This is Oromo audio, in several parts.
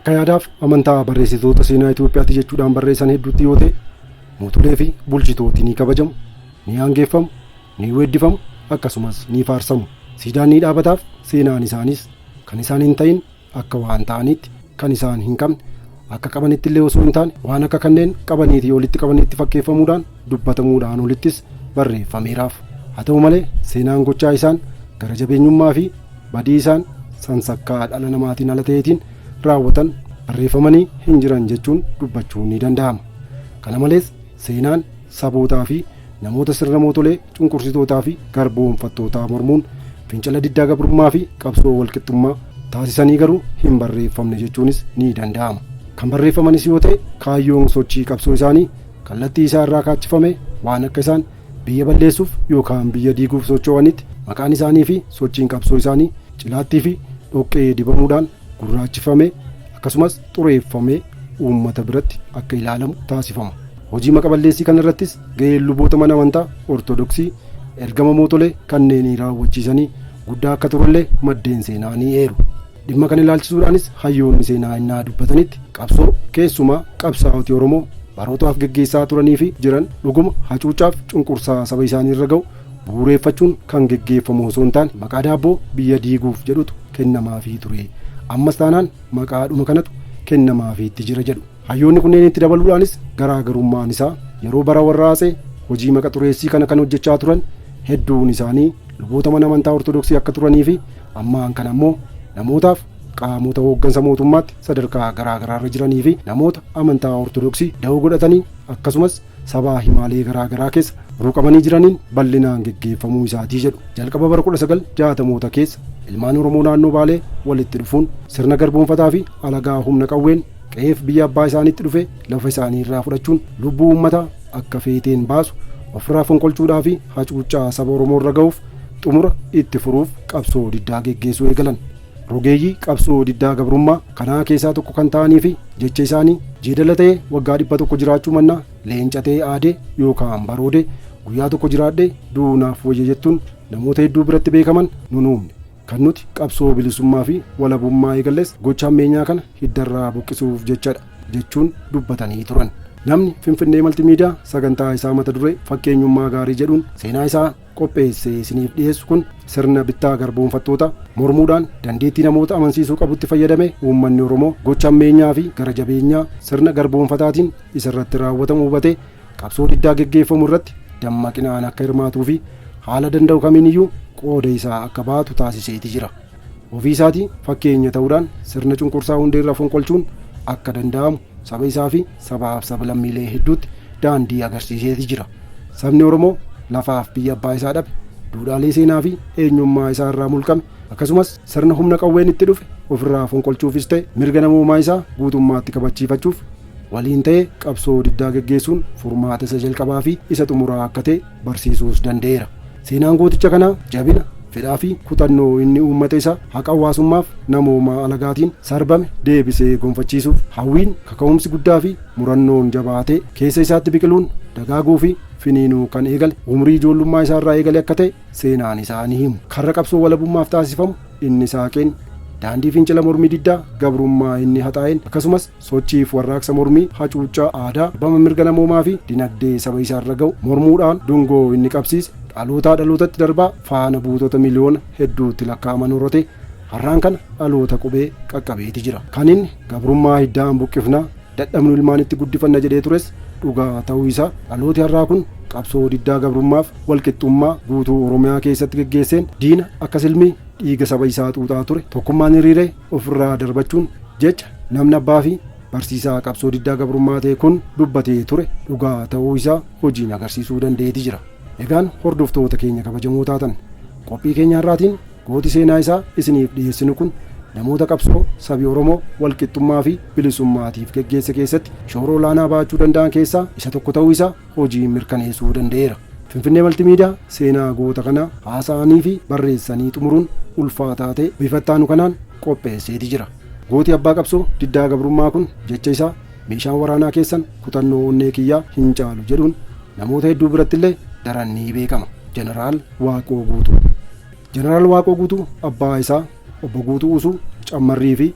akka yaadaaf amantaa barreessitoota seenaa Itoophiyaatti jechuudhaan barreessan hedduutti yoo ta'e mootolee fi bulchitooti ni kabajamu, ni aangeeffamu, ni weeddifamu, akkasumas ni faarsamu. Siidaan ni dhaabataaf, seenaan isaaniis kan isaan hin ta'in akka waan ta'anitti, kan isaan hin qabne akka qabanitti illee osoo hin taane waan akka kanneen qabaniitii olitti qabaniitti fakkeeffamuudhaan dubbatamuudhaan olittis barreeffameeraaf. Haa ta'u malee seenaan gochaa isaan gara jabeenyummaa fi badii isaan sansakkaa dhala namaatiin ala ta'eetiin raawwatan barreeffamanii hin jiran jechuun dubbachuun ni danda'ama. Kana malees seenaan sabootaa fi namoota sirna mootolee cunqursitootaa fi garboonfattootaa mormuun fincila diddaa gabrummaa fi qabsoo walqixxummaa taasisanii garuu hin barreeffamne jechuunis ni danda'ama. Kan barreeffamanis yoo ta'e kaayyoon sochii qabsoo isaanii kallattii isaa irraa kaachifame waan akka isaan biyya balleessuuf yookaan biyya diiguuf socho'anitti maqaan isaanii fi sochiin qabsoo isaanii cilaattii fi dhoqqee dibamuudhaan gurraachifame akkasumas xureeffamee uummata biratti akka ilaalamu taasifama. Hojii maqa balleessii kana irrattis gaheen luboota mana amantaa Ortodoksii ergama mootolee kanneen raawwachiisanii guddaa akka turellee maddeen seenaa ni eeru. Dhimma kana ilaalchisuudhaanis hayyoonni seenaa innaa dubbatanitti qabsoo keessumaa qabsaa'otii Oromoo barootaaf geggeessaa turanii fi jiran dhuguma hacuucaaf cunqursaa saba isaanii irra ga'u bu'uureeffachuun kan geggeeffamu osoo hin taane maqaa daabboo biyya diiguuf jedhutu kennamaafii ture. Ammas taanaan maqaadhuma kanatu kennamaafiitti jira jedhu. Hayyoonni kunneen itti dabaluudhaanis garaagarummaan isaa yeroo bara warraaqsee hojii maqa xureessii kana kan hojjechaa turan hedduun isaanii luboota mana amantaa Ortodoksii akka turanii fi ammaan kana ammoo namootaaf qaamota hooggansa mootummaatti sadarkaa garaagaraa irra jiranii fi namoota amantaa Ortodoksii da'oo godhatanii akkasumas sabaa himaalee garaagaraa keessa ruuqamanii jiraniin bal'inaan geggeeffamuu isaatii jedhu. Jalqaba bara 1960moota keessa ilmaan Oromoo naannoo Baalee walitti dhufuun sirna garboonfataa fi alagaa humna qawween qe'eef biyya abbaa isaaniitti dhufe lafa isaanii irraa fudhachuun lubbuu uummataa akka feeteen baasu ofirraa fonqolchuudhaa fi hacuuccaa saba Oromoo irra ga'uuf xumura itti furuuf qabsoo diddaa geggeessuu eegalan. Rogeeyyii qabsoo diddaa gabrummaa kanaa keessaa tokko kan ta'anii fi jecha isaanii jeedala ta'ee waggaa 100 jiraachuu mannaa leenca ta'ee aadee yookaan baroodee guyyaa tokko jiraadhee duunaaf wayya jettuun namoota hedduu biratti beekaman nunuumne. Kan nuti qabsoo bilisummaa fi walabummaa eegalles gocha ammeenyaa kana hiddarraa buqqisuuf jechadha jechuun dubbatanii turan. Namni Finfinnee Maltiimiidiyaa sagantaa isaa mata duree fakkeenyummaa gaarii jedhuun seenaa isaa qopheessee isiniif dhiyeessu kun sirna bittaa garboonfattoota mormuudhaan dandeettii namoota amansiisuu qabutti fayyadame uummanni Oromoo gocha ammeenyaa fi gara jabeenyaa sirna garboonfataatiin isarratti raawwatamu hubatee qabsoo diddaa geggeeffamu irratti dammaqinaan akka hirmaatuu fi haala danda'u kamiiniyyuu qooda isaa akka baatu taasiseeti jira. Ofii isaatii fakkeenya ta'uudhaan sirna cunqursaa hundeerraa fonqolchuun akka danda'amu saba isaa fi sabaaf sab-lammiilee hedduutti daandii agarsiiseeti jira. Sabni Oromoo lafaaf biyya abbaa isaa dhabe, duudhaalee seenaa fi eenyummaa isaa irraa mulqame akkasumas sirna humna qawween itti dhufe ofirraa fonqolchuufis ta'e mirga namoomaa isaa guutummaatti kabachiifachuuf waliin ta'ee qabsoo diddaa geggeessuun furmaata isa jalqabaa fi isa xumuraa akka ta'e barsiisuus danda'eera. Seenaan gooticha kanaa jabina, fedhaa fi kutannoo inni uummata isaa haqa hawaasummaaf namoomaa alagaatiin sarbame deebisee gonfachiisuuf hawwiin kaka'umsi guddaa fi murannoon jabaatee keessa isaatti biqiluun dagaaguu fi finiinuu kan eegale umrii ijoollummaa isaa irraa eegale akka ta'e seenaan isaa ni himu. Karra qabsoo walabummaaf taasifamu inni saaqeen daandii fincila mormii diddaa gabrummaa inni haxaa'een akkasumas sochiif warraaqsa mormii hacuuccaa aadaa dhibama mirga namoomaa fi dinagdee saba isaa irra ga'u mormuudhaan dungoo inni qabsiise dhalootaa dhalootatti darbaa faana buutota miliyoona hedduutti lakkaa'aman horate har'aan kana dhaloota qubee qaqqabeeti jira. Kan inni gabrummaa hiddaan buqqifnaa dadhabnu ilmaanitti guddifanna jedhee tures dhugaa ta'uu isaa dhalooti har'aa kun qabsoo diddaa gabrummaaf walqixxummaa guutuu Oromiyaa keessatti geggeesseen diina akka silmii dhiiga saba isaa xuuxaa ture tokkummaan hiriiree ofirraa darbachuun jecha namni abbaa fi barsiisaa qabsoo diddaa gabrummaa ta'e kun dubbatee ture dhugaa ta'uu isaa hojiin agarsiisuu danda'eeti jira. Egaan hordoftoota keenya kabajamoo taatan qophii keenya har'aatiin gooti seenaa isaa isiniif dhiyeessinu kun namoota qabsoo sabi Oromoo walqixxummaa fi bilisummaatiif geggeesse keessatti shoora olaanaa baachuu danda'an keessaa isa tokko ta'uu isaa hojiin mirkaneessuu danda'eera. Finfinnee Maltiimiidiyaa seenaa goota kanaa haasa'anii fi barreessanii xumuruun ulfaataa ta'e bifattaanu kanaan qopheesseeti jira. Gooti abbaa qabsoo diddaa gabrummaa kun jecha isaa meeshaan waraanaa keessan kutannoo onnee kiyyaa hin caalu jedhuun namoota hedduu biratti illee daran ni beekama. Jeneraal Waaqoo Guutuu. Jeneraal Waaqoo Guutuu abbaa isaa obbo Guutuu Usuu Cammarrii fi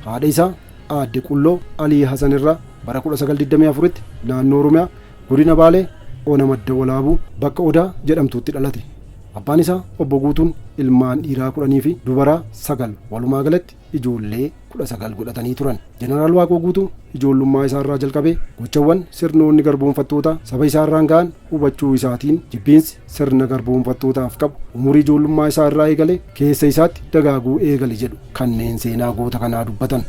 haadha isaa aadde Qulloo Alii Hasan irraa bara 1924tti naannoo Oromiyaa godina Baalee Ona Madda Walaabuu bakka Odaa jedhamtutti dhalate. Abbaan isaa obbo Guutuun ilmaan dhiiraa 10 fi dubaraa 9 walumaa galatti ijoollee 19 godhatanii turan. Jeneraal Waaqoo Guutuu ijoollummaa isaa irraa jalqabee gochawwan sirnoonni garboonfattoota saba isaa irraan ga'an hubachuu isaatiin jibbiinsi sirna garboonfattootaaf qabu umurii ijoollummaa isaa irraa eegale keessa isaatti dagaaguu eegale jedhu kanneen seenaa goota kanaa dubbatan.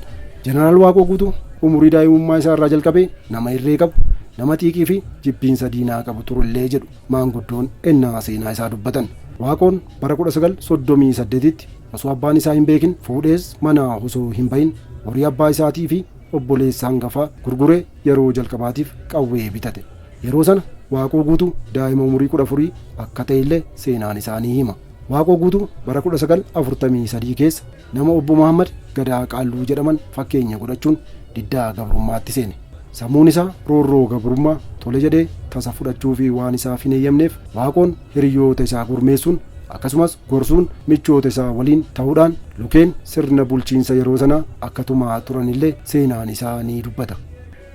Jeneraal Waaqoo Guutuu umurii daa'imummaa isaa irraa jalqabee nama irree qabu, nama xiiqii fi jibbiinsa diinaa qabu turullee jedhu maanguddoon ennaa seenaa isaa dubbatan. Waaqoon bara 1938tti osoo abbaan isaa hin beekin fuudhees manaa osoo hin bahin horii abbaa isaatii fi obboleessa hangafaa gurguree yeroo jalqabaatiif qawwee bitate. Yeroo sana Waaqoo Guutuu daa'ima umurii 14 akka ta'ellee seenaan isaanii hima. Waaqoo Guutuu bara 1943 keessa nama obbo Muhammad Gadaa Qaalluu jedhaman fakkeenya godhachuun diddaa gabrummaatti seene. Sammuun isaa roorroo gabrummaa tole jedhee tasa fudhachuu fi waan isaaf hin eeyyamneef Waaqoon hiriyoota isaa gurmeessuun akkasumas gorsuun michoota isaa waliin ta'uudhaan lukeen sirna bulchiinsa yeroo sanaa akka tumaa turanillee seenaan isaa ni dubbata.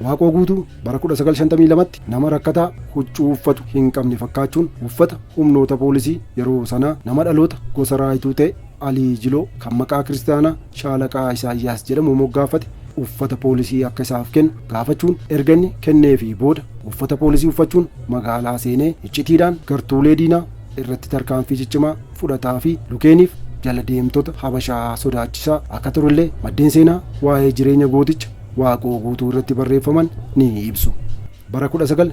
Waaqoo Guutuu bara 1952tti nama rakkataa huccuu uffatu hin qabne fakkaachuun uffata humnoota poolisii yeroo sanaa nama dhaloota gosa raayituu ta'e Alii Jiloo kan maqaa kiristaanaa Shaalaqaa Isaayyaas jedhamu moggaafate uffata poolisii akka isaaf kennu gaafachuun erga inni kennee fi booda uffata poolisii uffachuun magaalaa seenee iccitiidhaan gartuulee diinaa irratti tarkaanfii ciccimaa fudhataa fi lukeeniif jala deemtota Habashaa sodaachisaa akka turellee maddeen seenaa waa'ee jireenya gooticha Waaqoo Guutuu irratti barreeffaman ni ibsu. Bara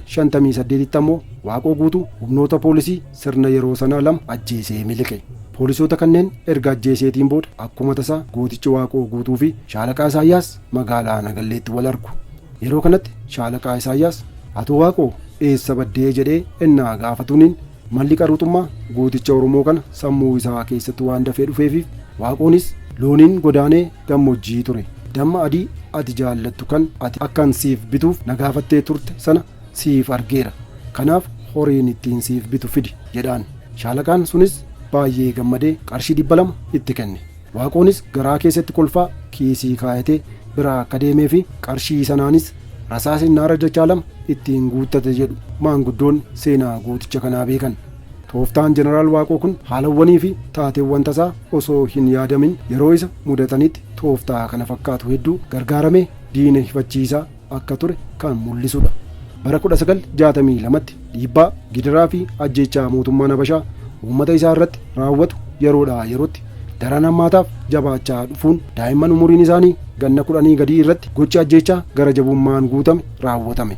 1958tti ammoo Waaqoo Guutuu humnoota poolisii sirna yeroo sanaa 2 ajjeesee miliqe. Poolisoota kanneen erga ajjeeseetiin booda akkuma tasaa gootichi Waaqoo Guutuu fi Shaalaqaa Isaayyaas magaalaa Nagalleetti wal argu. Yeroo kanatti Shaalaqaa Isaayyaas "Atoo Waaqoo eessa baddee?" jedhee ennaa gaafatuuniin malli qaruuxummaa gooticha Oromoo kana sammuu isaa keessatti waan dafee dhufeefiif Waaqoonis looniin godaanee gammoojjii ture. Damma adii ati jaallattu kan ati akkan siif bituuf na gaafattee turte sana siif argeera. Kanaaf horiin ittiin siif bitu fidi jedhaan. Shaalaqaan sunis baay'ee gammadee qarshii 200 itti kenne. Waaqoonis garaa keessatti kolfaa kiisii kaayatee biraa akka deemee fi qarshii sanaanis rasaasa naara dachaa 2 ittiin guuttate jedhu maanguddoon seenaa gooticha kanaa beekan. Tooftaan Jeneraal Waaqoo kun haalawwanii fi taateewwan tasaa osoo hin yaadamin yeroo isa mudatanitti tooftaa kana fakkaatu hedduu gargaaramee diina hifachiisaa akka ture kan mul'isudha. Bara 1962tti dhiibbaa gidiraa fi ajjeechaa mootummaan Habashaa uummata isaa irratti raawwatu yeroodhaa yerootti daran hammaataaf jabaachaa dhufuun daa'imman umuriin isaanii ganna 10 gadii irratti gocha ajjeechaa gara jabummaan guutame raawwatame.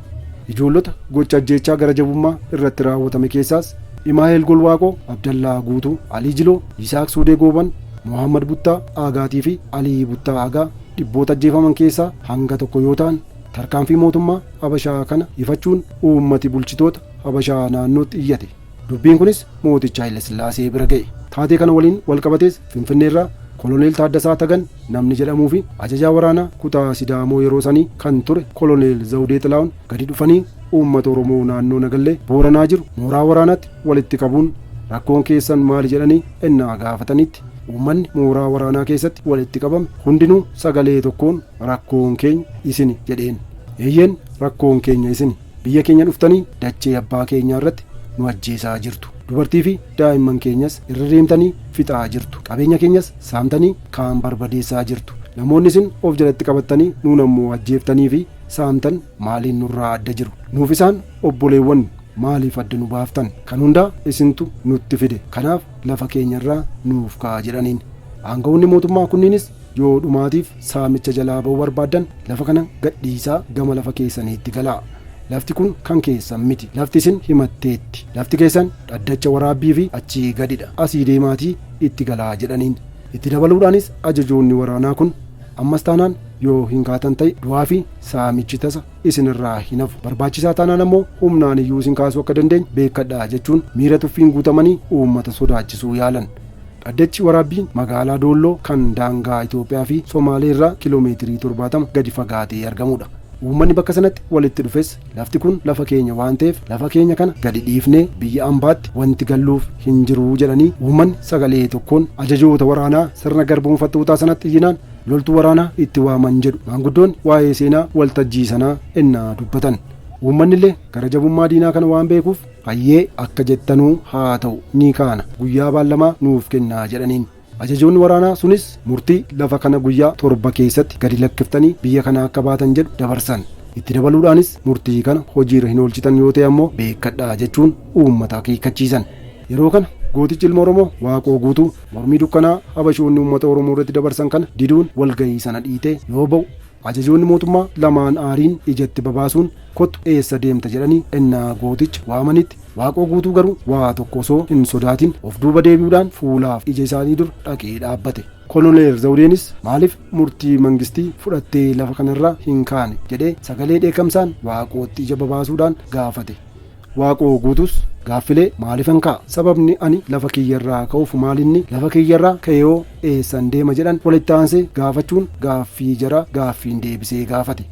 Ijoollota gocha ajjeechaa gara jabummaa irratti raawwatame keessaas Imaaheel Golwaaqoo, Abdallaa Guutuu, Alii Jiloo, Yisaaq Suudee Gooban, Muhammad Buttaa Aagaatii fi Alii Buttaa Aagaa dhibboota ajjeefaman keessaa hanga tokko yoo ta'an tarkaanfii mootummaa Habashaa kana ifachuun uummati bulchitoota Habashaa naannootti iyyate. Dubbiin kunis mooticha Haile Sillaasee bira ga'e. Taatee kana waliin walqabatees Finfinneerraa Koloneel Taaddasaa Tagan namni jedhamuu fi ajajaa waraanaa kutaa Sidaamoo yeroo sanii kan ture Koloneel Zawudee Xilaa'uun gadi dhufanii uummata Oromoo naannoo Nagallee Booranaa jiru mooraa waraanaatti walitti qabuun rakkoon keessan maali jedhanii ennaa gaafatanitti uummanni mooraa waraanaa keessatti walitti qabame hundinuu sagalee tokkoon rakkoon keenya isini jedheen. Eeyyeen rakkoon keenya isini, biyya keenya dhuftanii dachee abbaa keenyaa irratti nu ajjeesaa jirtu. Dubartii fi daa'imman keenyas irra deemtanii fixaa jirtu. Qabeenya keenyas saamtanii kaan barbadeessaa jirtu. Namoonni isin of jalatti qabattanii nuun ammoo ajjeeftanii fi saamtan maaliin nurraa adda jiru? Nuuf isaan obboleewwan maaliif adda nu baaftan? Kan hundaa isintu nutti fide. Kanaaf lafa keenyarraa nuuf ka'a jedhaniin. Aangawoonni mootummaa kunniinis yoo dhumaatiif saamicha jalaa ba'uu barbaaddan lafa kana gadhiisaa gama lafa keessaniitti galaa. Lafti kun kan keessan miti. Lafti isin himatteetti. Lafti keessan dhaddacha waraabbii fi achii gadidha. Asii deemaatii itti galaa jedhaniin. Itti dabaluudhaanis ajajoonni waraanaa kun ammas taanaan yoo hin kaatan ta'e du'aa fi saamichi tasa isinirraa hin hafu. Barbaachisaa taanaan ammoo humnaan iyyuu isin kaasuu akka dandeenye beekadhaa jechuun miira tuffiin guutamanii uummata sodaachisuu yaalan. Dhaddachi waraabbiin magaalaa Doolloo kan daangaa Itoophiyaa fi Somaalee irraa kiiloomeetirii 70 gadi fagaatee argamudha. Uummanni bakka sanatti walitti dhufes lafti kun lafa keenya waan ta'eef lafa keenya kana gadi dhiifnee biyya ambaatti wanti galluuf hin jiru jedhanii uummanni sagalee tokkoon ajajoota waraanaa sirna garboonfattootaa sanatti iyyinaan loltuu waraanaa itti waaman jedhu maanguddoonni waa'ee seenaa waltajjii sanaa ennaa dubbatan. Uummanni illee gara jabummaa diinaa kana waan beekuuf hayyee akka jettanuu haa ta'u ni kaana guyyaa baallamaa nuuf kennaa jedhaniin. Ajajoonni waraanaa sunis murtii lafa kana guyyaa 7 keessatti gadi lakkiftanii biyya kana akka baatan jedhu dabarsan. Itti dabaluudhaanis murtii kana hojiirra hin oolchitan yoo ta'e ammoo beekadhaa jechuun uummata akeekkachiisan. Yeroo kana gootichi ilma Oromoo Waaqoo Guutuu mormii dukkanaa habashoonni uummata Oromoo irratti dabarsan kana diduun walgahii sana dhiitee yoo ba'u ajajoonni mootummaa lamaan aariin ijatti babaasuun kottu eessa deemta jedhanii ennaa gooticha waamanitti Waaqoo Guutuu garuu waa tokko osoo hin sodaatin of duuba deebi'uudhaan fuulaaf ija isaanii dur dhaqee dhaabbate. Koloneel Zawudeenis maaliif murtii mangistii fudhattee lafa kanarraa hin kaane jedhee sagalee dheekkamsaan Waaqootti ija babaasuudhaan gaafate. Waaqoo Guutuus gaaffilee maaliifan ka'a sababni ani lafa kiyyarraa ka'uuf maalinni lafa kiyyarraa ka'eeyoo eessan deema jedhan walitti aansee gaafachuun gaaffii jara gaaffiin deebisee gaafate.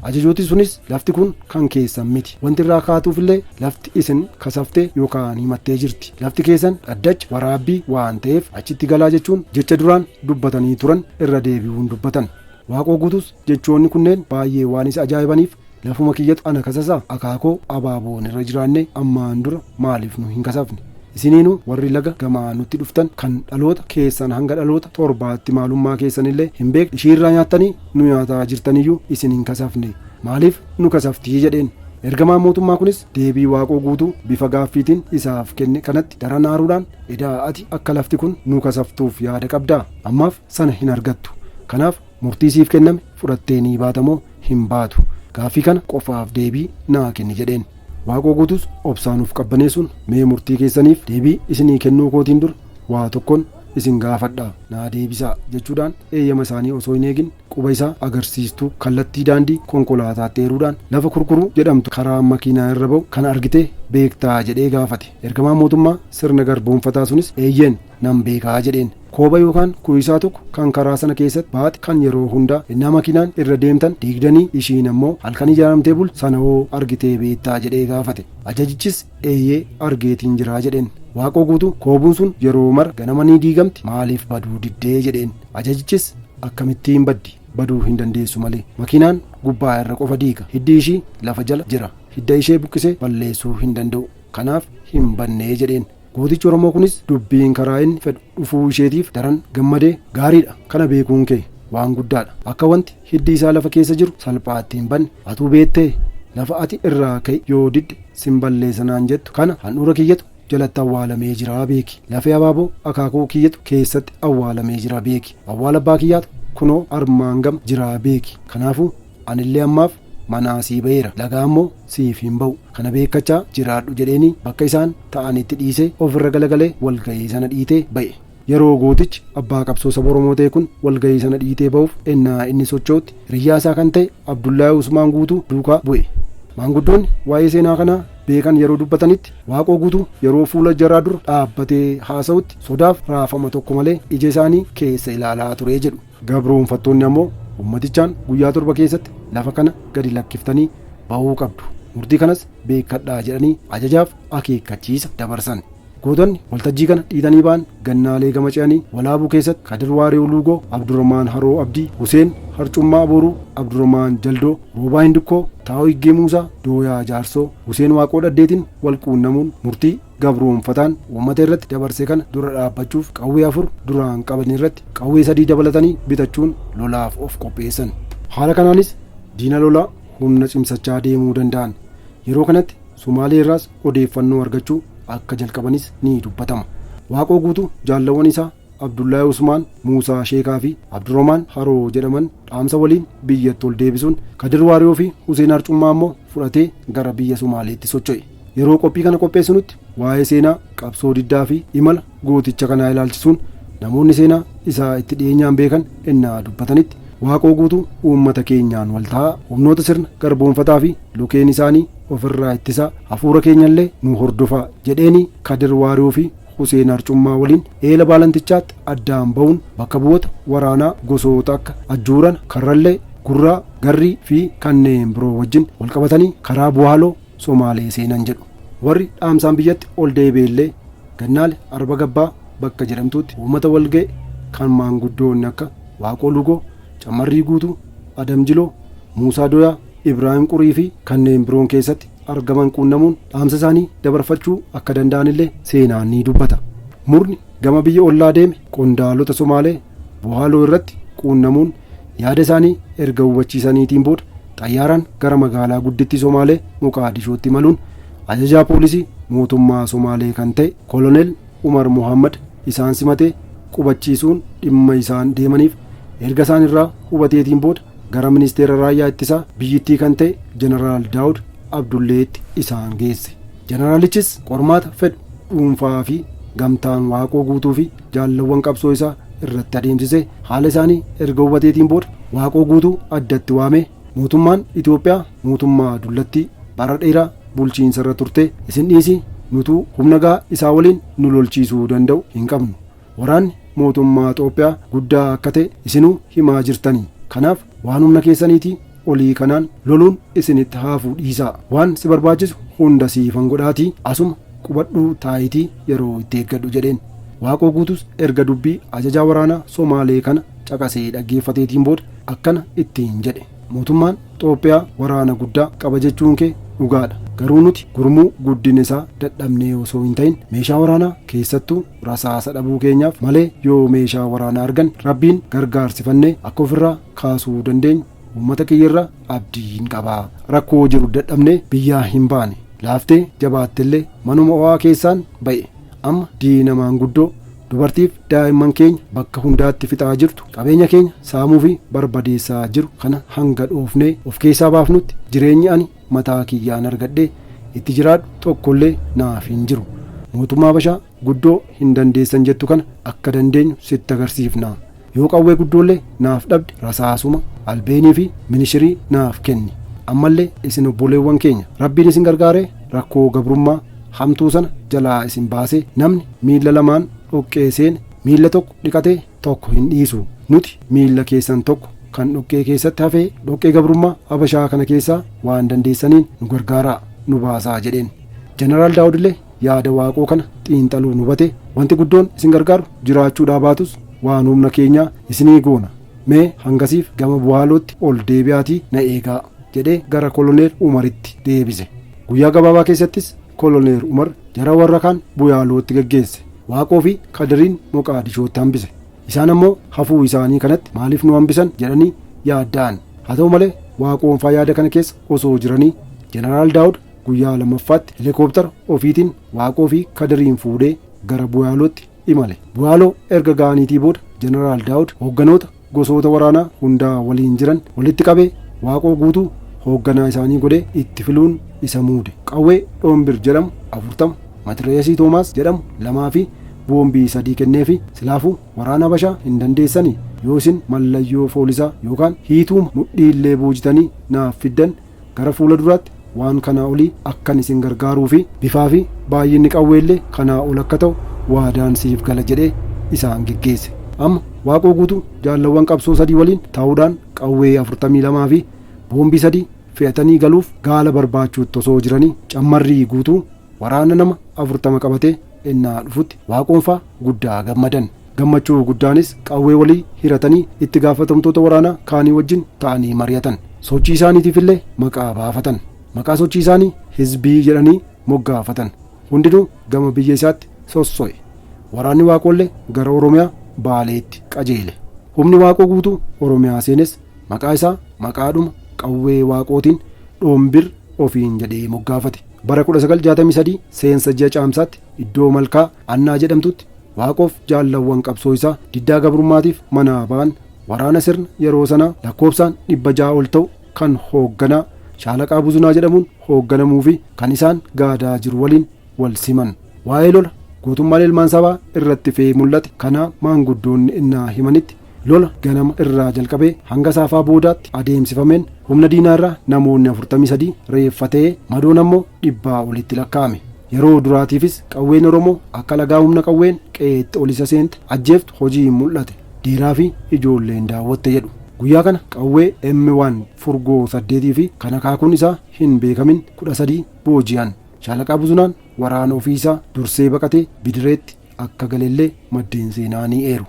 Ajajooti sunis lafti kun kan keessan miti wanti irraa kaatuufillee lafti isin kasaftee yookaan himattee jirti lafti keessan dhaddacha waraabbii waan ta'eef achitti galaa jechuun jecha duraan dubbatanii turan irra deebi'uun dubbatan. Waaqoo Guutuus jechoonni kunneen baay'ee waan isa ajaa'ibaniif lafuma kiyyatu ana kasasaa akaakoo abaaboon irra jiraanne ammaan dura maaliif nu hin kasafne isiniinuu warri laga gamaa nutti dhuftan kan dhaloota keessan hanga dhaloota 7tti maalummaa keessanillee hin beekne ishiirraa nyaattanii nu nyaataa jirtaniyyuu isin hin kasafne maaliif nu kasaftii jedheen. Ergamaan mootummaa kunis deebii Waaqoo Guutuu bifa gaaffiitiin isaaf kenne kanatti daran aaruudhaan edaa ati akka lafti kun nu kasaftuuf yaada qabdaa ammaaf sana hin argattu kanaaf murtii siif kenname fudhattee ni baatamoo hin baatu gaaffii kana qofaaf deebii naa kenni jedheen. Waaqoo Guutuus obsaanuuf qabbaneessuun mee murtii keessaniif deebii isinii kennuu kootiin dur waa tokkoon isin gaafadhaa naa deebisaa jechuudhaan eeyyama isaanii osoo hin eegin quba isaa agarsiistuu kallattii daandii konkolaataatti eeruudhaan lafa kurkuruu jedhamtu karaa makiinaa irra ba'u kan argitee beektaa jedhee gaafate. Ergamaan mootummaa sirna garboonfataa sunis eeyyeen nan beekaa jedheen. Kooba yookaan kuyisaa tokko kan karaa sana keessatti baate kan yeroo hundaa innaa makiinaan irra deemtan diigdanii ishiin ammoo halkan ijaaramtee bul sana hoo argitee beektaa jedhee gaafate. Ajajichis eeyyee argeetiin jiraa jedheen. Waaqoo Guutuu koobuun sun yeroo mara ganama ni diigamti maaliif baduu diddee jedheen. Ajajichis akkamittiin baddi baduu hin dandeessu malee makiinaan gubbaa irra qofa diiga hiddi ishii lafa jala jira hidda ishee buqqisee balleessuu hin danda'u kanaaf hin bannee jedheen. Gootichi Oromoo kunis dubbiin karaa inni fedhu dhufuu isheetiif daran gammadee gaariidha kana beekuun kee waan guddaadha akka wanti hiddi isaa lafa keessa jiru salphaatti hin banne atuu beettee lafa ati irraa ka'e yoo didde sin balleessanaan jettu kana handhuura kiyyatu jalatti awwaalamee jira beeki lafee abaaboo akaakuu kiyyatu keessatti awwaalamee jira beeki awwaala abbaa kiyyaatu kunoo armaan gam jira beeki kanaafuu anillee ammaaf manaa sii ba'eera lagaa ammoo siif hin ba'u kana beekkachaa jiraadhu jedheeni bakka isaan ta'anitti dhiisee ofirra galagalee walgahii sana dhiitee ba'e. Yeroo gootichi abbaa qabsoo saba Oromoo ta'e kun walgahii sana dhiitee ba'uuf ennaa inni sochootti hiriyyaa isaa kan ta'e Abdullahi Usmaan Guutuu duukaa bu'e. Maanguddoonni waa'ee seenaa kanaa beekan yeroo dubbatanitti Waaqoo Guutuu yeroo fuula jaraa dura dhaabbatee haasa'utti sodaaf raafama tokko malee ija isaanii keessa ilaalaa ture jedhu. Gabroonfattoonni ammoo ummatichaan guyyaa 7 keessatti lafa kana gadi lakkiftanii ba'uu qabdu murtii kanas beekadhaa jedhanii ajajaaf akeekkachiisa dabarsan. Gootonni waltajjii kana dhiitanii ba'an gannaalee gama ce'anii walaabuu keessatti Kadir Waaree Luugoo, Abdurrahmaan Haroo Abdii, Huseen Harcummaa Booruu, Abdurrahmaan Jaldoo, Roobaa Hindukkoo, Taa'oo Higgee Muusaa, Dooyaa Jaarsoo, Huseen Waaqoo Dhaddeetiin wal quunnamuun murtii gabroonfataan uummata irratti dabarsee kana dura dhaabbachuuf qawwee 4 duraan qaban irratti qawwee 3 dabalatanii bitachuun lolaaf of qopheessan. Haala kanaanis diina lolaa humna cimsachaa deemuu danda'an. Yeroo kanatti Sumaalee irraas odeeffannoo argachuu akka jalqabanis ni dubbatama. Waaqoo Guutuu jaallawwan isaa Abdullahi Usmaan, Muusaa Sheekaa fi Abdurrahmaan Haroo jedhaman dhaamsa waliin biyyatti ol deebisuun Kadir Waaree fi Huseen Harcummaa ammoo fudhatee gara biyya Sumaaleetti socho'e. Yeroo qophii kana qopheessinutti waa'ee seenaa qabsoo diddaa fi imala gooticha kanaa ilaalchisuun namoonni seenaa isaa itti dhiyeenyaan beekan ennaa dubbatanitti Waaqoo Guutuu uummata keenyaan wal ta'aa humnoota sirna garboonfataa fi lukeen isaanii ofirraa ittisaa hafuura keenyallee nu hordofaa jedheeni Kadir Waaree fi Huseen Harcummaa waliin eela baalantichaatti addaan ba'uun bakka bu'oota waraanaa gosoota akka Ajjuuran, Karrallee, Gurraa, Garrii fi kanneen biroo wajjin wal qabatanii karaa Buhaaloo Somaalee seenan jedhu. Warri dhaamsaan biyyatti ol deebi'ellee gannaale arba gabbaa bakka jedhamtutti uummata walga'e kan maanguddoonni akka Waaqoo Lugoo, Cammarrii Guutuu, Adam Jiloo, Muusaa Doyaa, Ibraahim Qurii fi kanneen biroon keessatti argaman quunnamuun dhaamsa isaanii dabarfachuu akka danda'anillee seenaan ni dubbata. Murni gama biyya ollaa deeme qondaalota Somaalee Bohaaloo irratti quunnamuun yaada isaanii erga hubachiisaniitiin booda xayyaaraan gara magaalaa guddittii Somaalee Moqaadishootti imaluun ajajaa poolisii mootummaa Somaalee kan ta'e Koloneel Umar Muhammad isaan simatee qubachiisuun dhimma isaan deemaniif erga isaan irraa hubateetiin booda gara ministeera raayyaa ittisaa biyyittii kan ta'e Jeneraal Daawud Abdulleetti isaan geesse. Jeneraalichis qormaata fedhu dhuunfaa fi gamtaan Waaqoo Guutuu fi jaallawwan qabsoo isaa irratti adeemsisee haala isaanii erga hubateetiin booda Waaqoo Guutuu addatti waamee mootummaan Itoophiyaa mootummaa dullattii bara dheeraa bulchiinsa irra turte isin dhiisii nutuu humna gahaa isaa waliin nu lolchiisuu danda'u hin qabnu. Waraanni mootummaa Itoophiyaa guddaa akka ta'e isinuu himaa jirtanii. Kanaaf waan humna keessaniitii olii kanaan loluun isinitti haafuu dhiisaa. Waan si barbaachisu hunda siifan godhaatii asuma qubadhuu taayitii yeroo itti eeggadhu jedheen. Waaqoo Guutuus erga dubbii ajajaa waraanaa Somaalee kana caqasee dhaggeeffateetiin booda akkana ittiin jedhe. Mootummaan Itoophiyaa waraana guddaa qaba jechuun kee dhugaadha. Garuu nuti gurmuu guddina isaa dadhabnee osoo hin ta'in meeshaa waraanaa keessattuu rasaasa dhabuu keenyaaf malee yoo meeshaa waraanaa argan rabbiin gargaarsifannee akka ofirraa kaasuu dandeenyu uummata kiyyarraa abdiin qabaa. Rakkoo jiru dadhabnee biyyaa hin baane. Laaftee jabaattellee manuma ho'aa keessaan ba'e. Amma diina maanguddoo dubartiif daa'imman keenya bakka hundaatti fixaa jirtu qabeenya keenya saamuu fi barbadeessaa jiru kana hanga dhoofnee of keessaa baafnutti jireenyi ani mataa kiyyaan argadhee itti jiraadhu tokkollee naaf hin jiru. Mootummaa Habashaa guddoo hin dandeessan jettu kana akka dandeenyu sitti agarsiifna. Yoo qawwee guddoollee naaf dhabde rasaasuma albeenii fi minishirii naaf kenni. Ammallee isin obboleewwan keenya rabbiin isin gargaaree rakkoo gabrummaa hamtuu sana jalaa isin baasee namni miilla lamaan dhoqqee seene miilla tokko dhiqatee tokko hin dhiisu. Nuti miilla keessan tokko kan dhoqqee keessatti hafee dhoqqee gabrummaa Habashaa kana keessaa waan dandeessaniin nu gargaaraa nu baasaa jedheen. Jeneraal Daawud illee yaada Waaqoo kana xiinxaluu nu hubate wanti guddoon isin gargaaru jiraachuudhaa baatus waan humna keenyaa isinii goona. Mee hangasiif gama Bohaalootti ol deebi'aatii na eegaa jedhee gara Koloneel Umaritti deebise. Guyyaa gabaabaa keessattis Koloneel Umar jara warra kaan Bohaalootti geggeesse. Waaqoo fi Kadiriin Moqaadishootti hambise. Isaan ammoo hafuu isaanii kanatti maaliif nu hambisan jedhanii yaadda'an. Haa ta'u malee Waaqoon yaada kana keessa osoo jiranii Jeneraal Daawud guyyaa lammaffaatti helikooптara ofiitiin Waaqoo fi Kadiriin fuudhee gara Bohaalootti imale. Bohaaloo erga ga'aniitii booda Jeneraal Daawud hoogganoota gosoota waraanaa hundaa waliin jiran walitti qabee Waaqoo Guutuu hoogganaa isaanii godhee itti filuun isa muude. Qawwee Dhoombir jedhamu 40, Matireesii Toomaas jedhamu 2 fi boombii 3 kenneefi silaafuu waraana Habashaa hin dandeessanii yoo isin mallayyoo foolisaa yookaan hiituuma mudhiillee boojitanii naaf fiddan gara fuula duraatti waan kanaa olii akkan isin gargaaruu fi bifaa fi baay'inni qawweellee kanaa ol akka ta'u waadaan siif gala jedhee isaan geggeesse. Amma Waaqoo Guutuu jaallawwan qabsoo 3 waliin ta'uudhaan qawwee 42 fi boombii 3 fe'atanii galuuf gaala barbaachuutti osoo jiranii Cammarrii Guutuu waraana nama 40 qabatee innaa dhufutti Waaqoonfaa guddaa gammadan. Gammachuu guddaanis qawwee walii hiratanii itti gaafatamtoota waraanaa kaanii wajjin ta'anii mari'atan. Sochii isaaniitiifillee maqaa baafatan. Maqaa sochii isaanii hizbii jedhanii moggaafatan. Hundinuu gama biyya isaatti sosso'e. Waraanni Waaqollee gara Oromiyaa Baaleetti qajeele. Humni Waaqoo Guutuu Oromiyaa seenes maqaa isaa maqaadhuma qawwee Waaqootiin Dhoombir ofiin jedhee moggaafate. Bara 1963 seensa ji'a caamsaatti iddoo malkaa Annaa jedhamtutti Waaqoof jaallawwan qabsoo isaa diddaa gabrummaatiif manaa ba'an waraana sirna yeroo sanaa lakkoofsaan 600 ol ta'u kan hoogganaa Shaalaqaa Buzunaa jedhamuun hoogganamuu fi kan isaan gaadaa jiru waliin wal siman. Waa'ee lola gootummaan ilmaan sabaa irratti fe'ee mul'ate kana maanguddoonni innaa himanitti lola ganama irraa jalqabee hanga saafaa boodaatti adeemsifameen humna diinaa irraa namoonni 43 reeffatee madoon ammoo 100 olitti lakkaa'ame. Yeroo duraatiifis qawween Oromoo akka lagaa humna qawween qe'eetti ol isa seente ajjeeftu hojii mul'ate. Dhiiraa fi ijoolleen daawwatte jedhu. Guyyaa kana qawwee M1 furgoo 8 fi kan akaakuun isaa hin beekamin 13 booji'an. Shaalaqaa Buzunaan waraana ofii isaa dursee baqatee Bidireetti akka galellee maddeen seenaa ni eeru.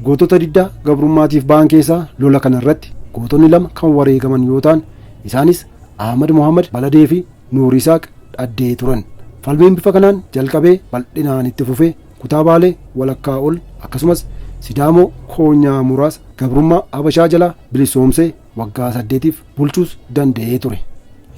Gootota diddaa gabrummaatiif ba'an keessaa lola kana irratti gootonni lama kan wareegaman yoo ta'an isaanis Ahmad Mohammad Baladee fi Nuur Isaaq Dhaddee turan. Falmiin bifa kanaan jalqabee bal'inaan itti fufee kutaa Baalee walakkaa ol akkasumas Sidaamoo koonyaa muraasa gabrummaa Habashaa jalaa bilisoomsee waggaa 8f bulchuus danda'ee ture.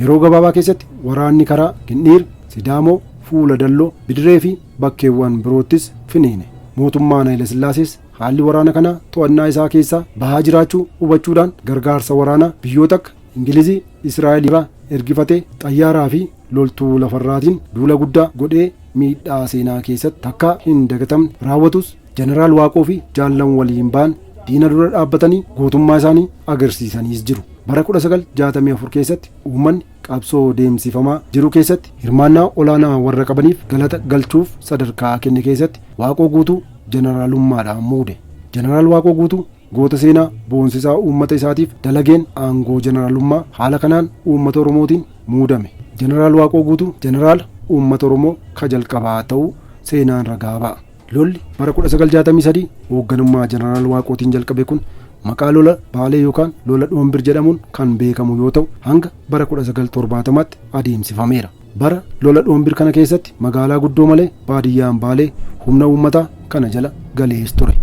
Yeroo gabaabaa keessatti waraanni karaa Gindhiir, Sidaamoo, Fuula Dalloo, Bidiree fi bakkeewwan biroottis finiine. Mootummaan Haayile Sillaasees haalli waraana kanaa to'annaa isaa keessaa bahaa jiraachuu hubachuudhaan gargaarsa waraanaa biyyoota akka Ingilizii, Israa'el irraa ergifatee xayyaaraa fi loltuu lafarraatiin duula guddaa godhee miidhaa seenaa keessatti takkaa hin dagatamne raawwatus Jeneraal Waaqoo fi jaallan waliin ba'an diina dura dhaabbatanii gootummaa isaanii agarsiisaniis jiru. Bara 1964 keessatti uummanni qabsoo deemsifamaa jiru keessatti hirmaannaa olaanaa warra qabaniif galata galchuuf sadarkaa kenne keessatti Waaqoo Guutuu jeneraalummaadhaan muude. Jeneraal Waaqoo Guutuu goota seenaa boonsisaa uummata isaatiif dalageen aangoo jeneraalummaa haala kanaan uummata Oromootiin muudame. Jeneraal Waaqoo Guutuu jeneraala uummata Oromoo ka jalqabaa ta'uu seenaan ragaa ba'a. Lolli bara 1963 hoogganummaa jeneraal Waaqootiin jalqabe kun maqaa lola Baalee yookaan lola Dhoombir jedhamuun kan beekamu yoo ta'u hanga bara 1970tti adeemsifameera. Bara lola Dhoombir kana keessatti magaalaa guddoo malee baadiyyaan Baalee humna uummataa kana jala galees ture.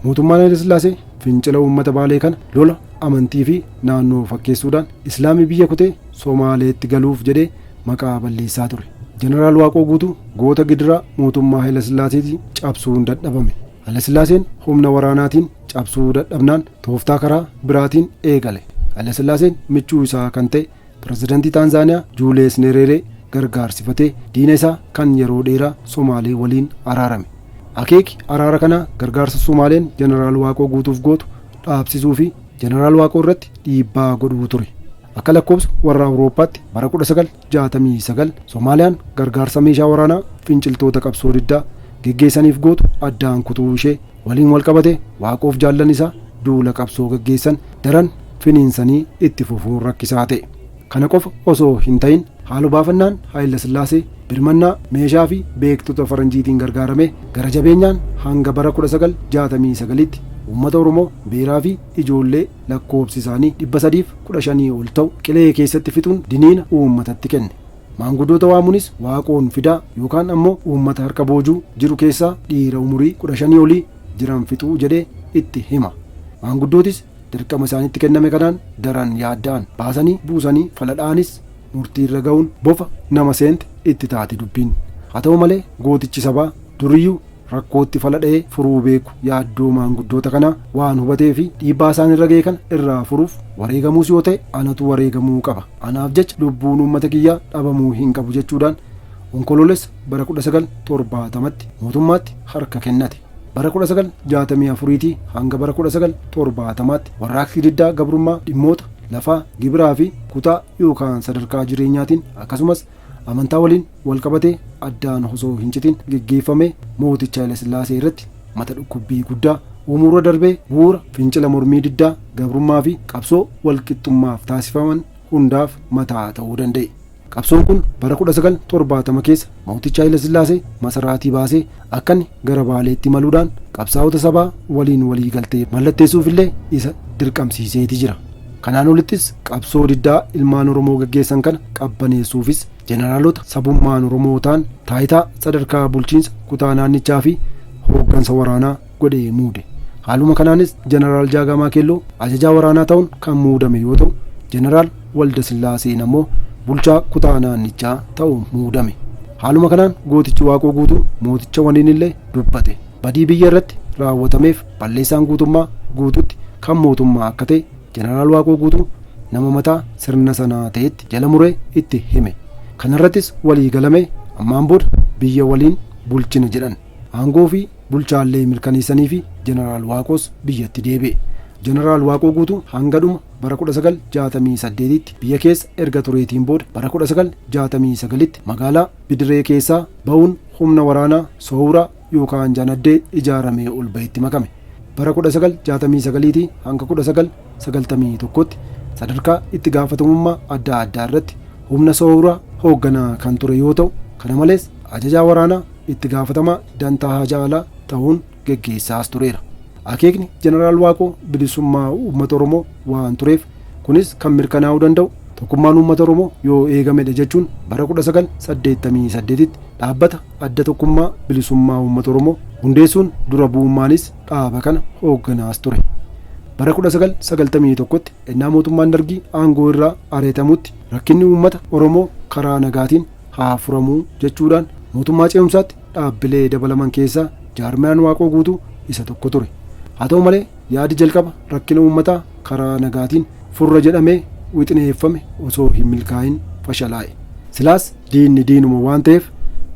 Mootummaan Haayile Sillaasee fincila uummata Baalee kana lola amantii fi naannoo fakkeessuudhaan Islaamii biyya kutee Somaaleetti galuuf jedhee maqaa balleessaa ture. Jeneraal Waaqoo Guutuu goota gidiraa mootummaa Haayile Sillaaseetiin cabsuun dadhabame. Haayile Sillaaseen humna waraanaatiin cabsuu dadhabnaan tooftaa karaa biraatiin eegale. Haayile Sillaaseen michuu isaa kan ta'e pirezidaantii Taanzaaniyaa Juuliyees Nereeree gargaarsifatee diina isaa kan yeroo dheeraa Somaalee waliin araarame. Akeeki araara kanaa gargaarsa Somaaleen Jeneraal Waaqoo Guutuuf gootu dhaabsisuu fi Jeneraal Waaqoo irratti dhiibbaa godhuu ture. Akka lakkoofsa warra Awurooppaatti bara 1969 Somaaliyaan gargaarsa meeshaa waraanaa finciltoota qabsoo diddaa geggeessaniif gootu addaan kutuu ishee waliin wal qabate Waaqoof jaallan isaa duula qabsoo geggeessan daran finiinsanii itti fufuun rakkisaa ta'e. Kana qofa osoo hin ta'in haala baafannaan Haayile Sillaasee birmannaa meeshaa fi beektota faranjiitiin gargaaramee gara jabeenyaan hanga bara 1969tti uummata Oromoo beeraa fi ijoollee lakkoobsi isaanii 315 ol ta'u qilee keessatti fixuun diniina uummatatti kenne. Maanguddoota waamuunis Waaqoon fidaa yookaan ammoo uummata harka boojuu jiru keessaa dhiira umurii 15 olii jiran fixuu jedhee itti hima. Maanguddootis dirqama isaanitti kenname kanaan daran yaadda'an baasanii buusanii faladhaanis murtii irra ga'uun bofa nama seente itti taate dubbiin. Haa ta'u malee gootichi sabaa duriyyuu rakkootti faladhee furuu beeku yaaddoo maanguddoota kanaa waan hubatee fi dhiibbaa isaan irra ga'e kana irraa furuuf wareegamuus yoo ta'e anatu wareegamuu qaba. Anaaf jecha lubbuun uummata kiyyaa dhabamuu hin qabu jechuudhaan onkoloolessa bara 1970tti mootummaatti harka kennate. Bara 1964 hanga bara 1970tti warraaqsi diddaa gabrummaa dhimmoota lafaa, gibiraa fi kutaa yookaan sadarkaa jireenyaatiin akkasumas amantaa waliin wal qabatee addaan osoo hin citin geggeeffame mooticha Haayile Sillaasee irratti mata dhukkubbii guddaa uumurra darbee bu'uura fincila mormii diddaa gabrummaa fi qabsoo walqixxummaaf taasifaman hundaaf mataa ta'uu danda'e. Qabsoon kun bara 1970 keessa mooticha Haayile Sillaasee masaraatii baasee akka inni gara Baaleetti maluudhaan qabsaa'ota sabaa waliin walii galtee mallatteessuuf illee isa dirqamsiiseeti jira. Kanaan olittis qabsoo diddaa ilmaan Oromoo gaggeessan kana qabbaneessuufis jeneraalota sabummaan Oromoo ta'an taayitaa sadarkaa bulchiinsa kutaa naannichaa fi hooggansa waraanaa godhee muude. Haaluma kanaanis jeneraal Jaagamaa Keelloo ajajaa waraanaa ta'uun kan muudame yoo ta'u jeneraal Walda Sillaaseen ammoo bulchaa kutaa naannichaa ta'uun muudame. Haaluma kanaan gootichi Waaqoo Guutuu mooticha waliin illee dubbate. Badii biyya irratti raawwatameef balleessaan guutummaa guututti kan mootummaa akka ta'e jeneraal Waaqoo Guutuu nama mataa sirna sanaa ta'etti jala muree itti hime. Kanarrattis walii galame ammaan booda biyya waliin bulchina jedhan. Aangoo fi bulchaallee mirkaneessanii fi jeneraal Waaqoos biyyatti deebi'e. Jeneraal Waaqoo Guutuu hanga dhuma bara 1968tti biyya keessa erga tureetiin booda bara 1969tti magaalaa Bidiree keessaa ba'uun humna waraanaa Sooraa yookaan Janaddee ijaaramee ol bahetti makame. Bara 1969 hanga 1991tti sadarkaa itti gaafatamummaa adda addaa irratti humna Sooraa hoogganaa kan ture yoo ta'u kana malees ajajaa waraanaa itti gaafatamaa dantaa haajaa alaa ta'uun geggeessaas tureera. Akeekni Jeneraal Waaqoo bilisummaa uummata Oromoo waan tureef kunis kan mirkanaa'uu danda'u tokkummaan uummata Oromoo yoo eegamedha jechuun bara 1988tti dhaabbata adda tokkummaa bilisummaa uummata Oromoo hundeessuun dura bu'ummaanis dhaaba kana hoogganaas ture. Bara 1991tti ennaa mootummaan Dargii aangoo irraa ari'atamutti rakkinni uummata Oromoo karaa nagaatiin haa furamuu jechuudhaan mootummaa ce'umsaatti dhaabbilee dabalaman keessaa jaarmiyaan Waaqoo guutuu isa tokko ture. Haa ta'u malee yaadi jalqaba rakkina uummataa karaa nagaatiin furra jedhamee wixineeffame osoo hin milkaa'in fashalaa'e. Silaas diinni diinuma waan ta'eef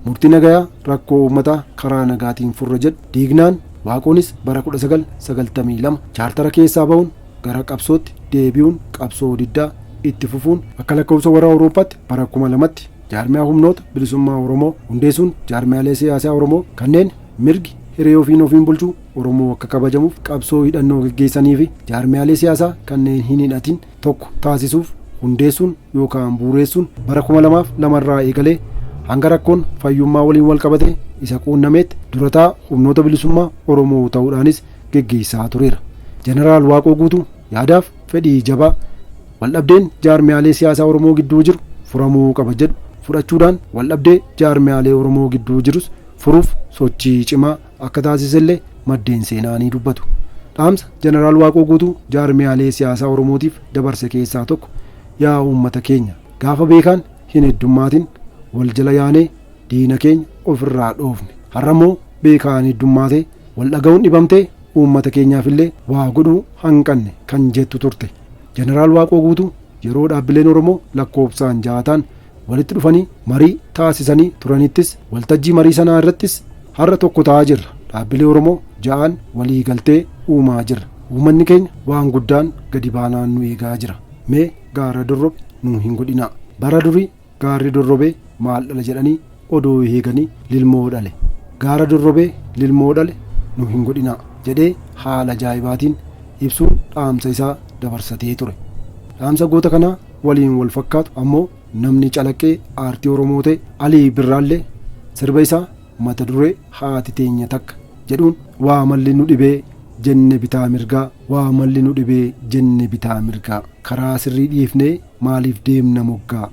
murtii nagayaa rakkoo uummataa karaa nagaatiin furra jedhu diignaan Waaqoonis bara 1992 chaartara keessaa ba'uun gara qabsootti deebi'uun qabsoo diddaa itti fufuun akka lakkoofsa warra Awurooppaatti bara 2000tti jaarmiyaa humnoota bilisummaa Oromoo hundeessuun jaarmiyaalee siyaasaa Oromoo kanneen mirgi hiree ofiin bulchuu Oromoo akka kabajamuuf qabsoo hidhannoo gaggeessanii fi jaarmiyaalee siyaasaa kanneen hin hidhatin tokko taasisuuf hundeessuun yookaan bu'uureessuun bara 2002 irraa eegalee hanga rakkoon fayyummaa waliin wal qabate isa quunnameetti durataa humnoota bilisummaa Oromoo ta'uudhaanis gaggeessaa tureera. Jeneraal Waaqoo guutuu yaadaaf fedhii jabaa waldhabdeen jaarmiyaalee siyaasaa Oromoo gidduu jiru furamuu qaba jedhu fudhachuudhaan waldhabdee jaarmiyaalee Oromoo gidduu jirus furuuf sochii cimaa akka taasisellee maddeen seenaa ni dubbatu. Dhaamsa Jeneraal Waaqoo guutuu jaarmiyaalee siyaasaa Oromootiif dabarse keessaa tokko yaa uummata keenya gaafa beekaan hin heddummaatin wal jala yaanee diina keenya ofirraa dhoofne har'ammoo beekaan heddummaatee wal dhaga'uun dhibamtee uummata keenyaafillee waa godhuu hanqanne kan jettu turte. Jeneraal Waaqoo guutuu yeroo dhaabbileen Oromoo lakkoofsaan jaataan walitti dhufanii marii taasisanii turanittis waltajjii marii sanaa irrattis har'a tokko ta'aa jirra. Dhaabbilee Oromoo ja'aan walii galtee uumaa jirra. Uummanni keenya waan guddaan gadi baanaan nu eegaa jira. Mee gaara dorrobe nu hin godhinaa. Bara durii gaarri dorrobee maal dhala jedhanii odoo eeganii lilmoo dhale. Gaara dorrobee lilmoo dhale nu hin godhinaa jedhee haala ajaa'ibaatiin ibsuun dhaamsa isaa dabarsatee ture. Dhaamsa goota kanaa waliin wal fakkaatu ammoo namni calaqqee aartii Oromoo ta'e Alii Birraallee sirba isaa mata duree haati teenya takka jedhuun waa malli nu dhibee jenne bitaa mirgaa waa malli nu dhibee jenne bitaa mirgaa karaa sirrii dhiifnee maaliif deemna moggaa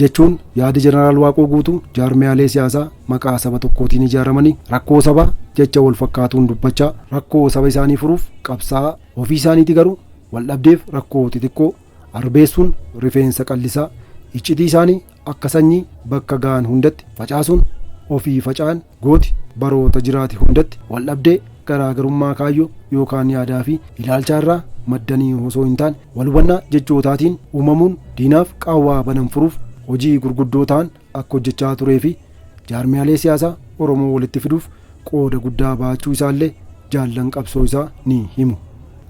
jechuun yaada Jeneraal Waaqoo guutuu jaarmiyaalee siyaasaa maqaa saba tokkootiin ijaaramanii rakkoo sabaa jecha wal fakkaatuun dubbachaa rakkoo saba isaanii furuuf qabsaa'aa ofii isaaniiti garuu wal dhabdeef rakkoo xixiqqoo arbeessuun rifeensa qallisaa iccitii isaanii akka sanyii bakka ga'an hundatti facaasuun ofii facaan gooti baroota jiraate hundatti wal dhabdee garaagarummaa kaayyoo yookaan yaadaa fi ilaalchaa irraa maddanii osoo hin taane wal hubannaa jechootaatiin uumamuun diinaaf qaawwaa banan furuuf hojii gurguddoo ta'an akka hojjechaa turee fi jaarmiyaalee siyaasaa Oromoo walitti fiduuf qooda guddaa baachuu isaallee jaallan qabsoo isaa ni himu.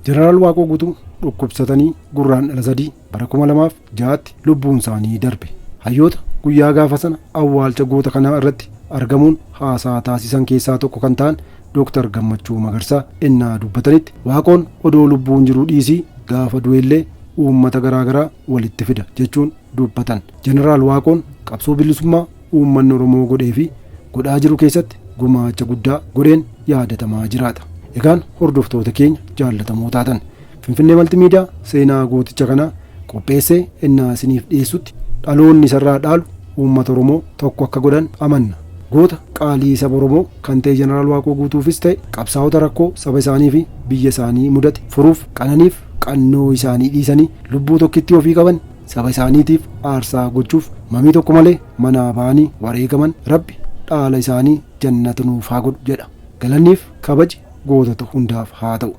Jeneraal Waaqoo guutuu dhukkubsatanii gurraandhala 3 bara 2006tti lubbuun isaanii darbe. Hayyoota guyyaa gaafa sana awwaalcha goota kanaa irratti argamuun haasaa taasisan keessaa tokko kan ta'an Dr. Gammachuu Magarsaa innaa dubbatanitti Waaqoon odoo lubbuun jiruu dhiisii gaafa du'ellee uummata garaagaraa walitti fida jechuun dubbatan. Jeneraal Waaqoon qabsoo bilisummaa uummanni Oromoo godhee fi godhaa jiru keessatti gumaacha guddaa godheen yaadatamaa jiraata. Egaan hordoftoota keenya jaallatamoo taatan Finfinnee Maltiimiidiyaa seenaa gooticha kanaa qopheessee innaa isiniif dhiyeessutti dhaloonni isarraa dhaalu uummata Oromoo tokko akka godhan amanna. Goota qaalii saba Oromoo kan ta'e Jeneraal Waaqoo guutuufis ta'e qabsaa'ota rakkoo saba isaanii fi biyya isaanii mudate furuuf qananiif qannoo isaanii dhiisanii lubbuu tokkitti ofii qaban saba isaaniitiif aarsaa gochuuf mamii tokko malee manaa ba'anii wareegaman Rabbi dhaala isaanii jannata nuuf haa godhu jedha. Galanniif kabaji gootota hundaaf haa ta'u.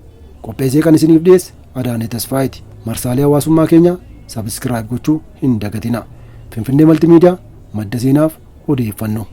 Qopheessee kan isiniif dhiyeesse Adaanee Tasfaayiiti. Marsaalee hawaasummaa keenyaa sabiskiraayib gochuu hin dagatinaa. Finfinnee Maltiimiidiyaa madda seenaaf odeeffannoo.